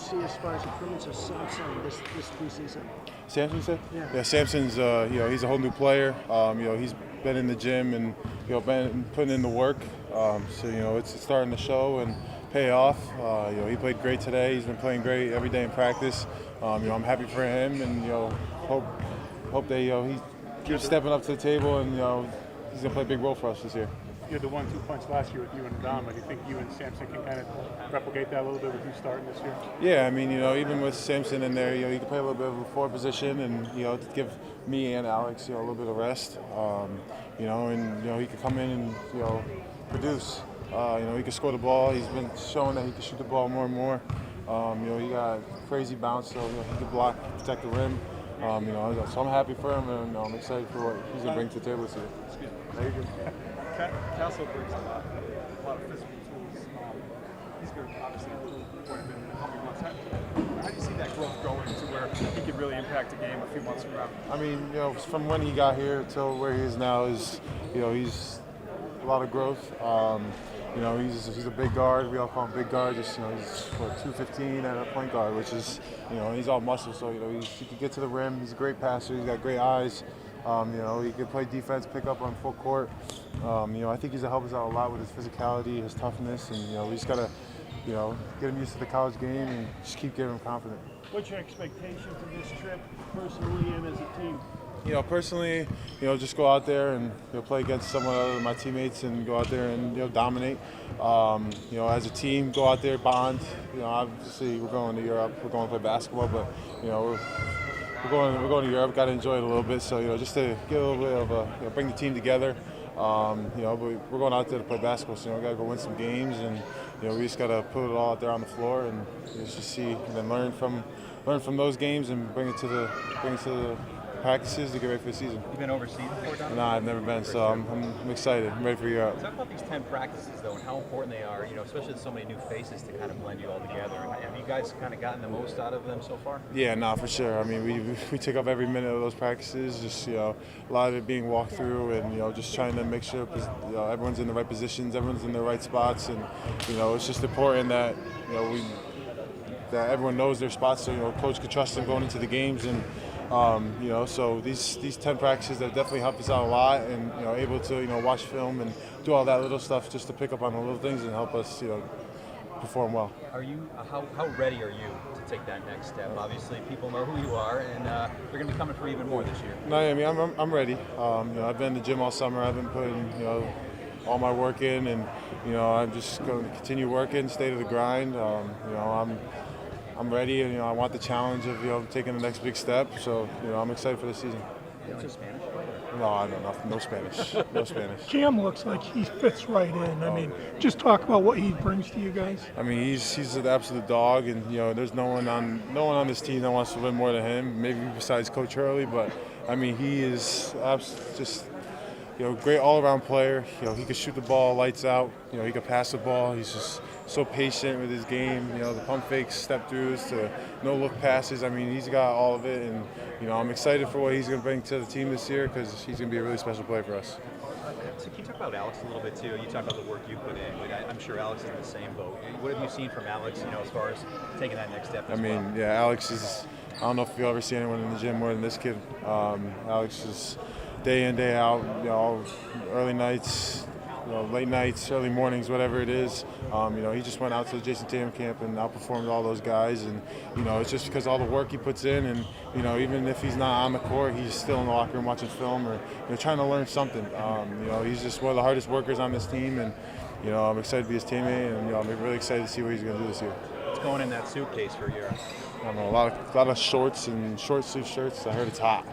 see as far as improvements of Samson this preseason? Samson said? Yeah. Samson's he's a whole new player. He's been in the gym and been putting in the work. So it's starting to show and pay off. He played great today. He's been playing great every day in practice. I'm happy for him, and hope that he keeps stepping up to the table, and he's gonna play a big role for us this year. You had the 1-2 punch last year with you and Dom. Do you think you and Samson can kind of replicate that a little bit with you starting this year? Yeah, I mean, even with Samson in there, he can play a little bit of a forward position, and to give me and Alex, a little bit of rest. And he could come in and produce. He can score the ball. He's been showing that he can shoot the ball more and more. He got crazy bounce, so he can block, protect the rim. So I'm happy for him, and I'm excited for what he's gonna bring to the table this year. There you go. Castle brings a lot of physical tools. He's going to obviously improve quite a bit in the coming months. How do you see that growth going to where he could really impact the game a few months from now? I mean, from when he got here till where he is now he's a lot of growth. He's a big guard. We all call him big guard. He's 215 at a point guard, which is he's all muscle. So he can get to the rim. He's a great passer. He's got great eyes. He can play defense, pick up on full court. I think he's going to help us out a lot with his physicality, his toughness, and we just got to get him used to the college game and just keep getting him confident. What's your expectation for this trip, personally and as a team? Personally, just go out there and play against someone other than my teammates and go out there and dominate. As a team, go out there, bond. Obviously we're going to Europe, we're going to play basketball, but we're going to Europe. Got to enjoy it a little bit. So just to get a little bit of bring the team together. But we're going out there to play basketball. So we got to go win some games, and we just got to put it all out there on the floor and just see and then learn from those games and bring it to the practices to get ready for the season. You've been overseas before, Donovan? No, I've never been, so I'm excited. I'm ready for Europe. Talk about these 10 practices, though, and how important they are, especially with so many new faces to kind of blend you all together. Have you guys kind of gotten the most out of them so far? Yeah, for sure. I mean, we took up every minute of those practices, just, a lot of it being walked through and, just trying to make sure, everyone's in the right positions, everyone's in the right spots, and, it's just important that, that everyone knows their spots so, coach can trust them going into the games. And, so these 10 practices have definitely helped us out a lot, and able to watch film and do all that little stuff just to pick up on the little things and help us perform well. Are you how ready are you to take that next step? Obviously, people know who you are, and they're going to be coming for even more this year. No, I mean I'm ready. I've been in the gym all summer. I've been putting all my work in, and I'm just going to continue working, stay to the grind. I'm ready, and I want the challenge of taking the next big step. So I'm excited for this season. Spanish? No, no Spanish. No Spanish. Cam looks like he fits right in. I mean, just talk about what he brings to you guys. I mean, he's an absolute dog, and there's no one on this team that wants to win more than him. Maybe besides Coach Hurley, but I mean, he is just great all-around player. He can shoot the ball lights out. He can pass the ball. He's just so patient with his game. The pump fakes, step throughs, to no-look passes. I mean, he's got all of it, and I'm excited for what he's going to bring to the team this year because he's going to be a really special player for us. So can you talk about Alex a little bit too? You talk about the work you put in. I'm sure Alex is in the same boat. What have you seen from Alex? As far as taking that next step? Yeah, Alex is. I don't know if you'll ever see anyone in the gym more than this kid. Alex is day in, day out. Early nights, late nights, early mornings, whatever it is. He just went out to the Jason Tatum camp and outperformed all those guys. And it's just because all the work he puts in, and even if he's not on the court, he's still in the locker room watching film or trying to learn something. He's just one of the hardest workers on this team, and I'm excited to be his teammate, and I'm really excited to see what he's going to do this year. What's going in that suitcase for a year? I don't know, a lot of shorts and short sleeve shirts. I heard it's hot.